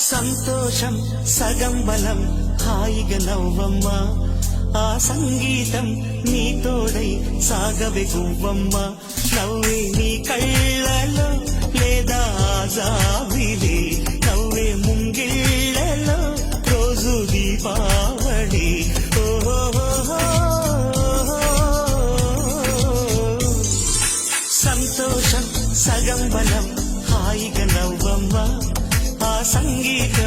సంతోషం సగం బలం హాయిగా నవ్వమ్మ ఆ సంగీతం నీ తోడై సాగవే గువ్వమ్మ నవ్వే నీ కళ్ళలో లేదా జాబిలి నవ్వే ముంగిళ్ళలో రోజు దీపావళి సంతోషం సగం బలం హాయిగా నవ్వమ్మ ఆ సంగీతం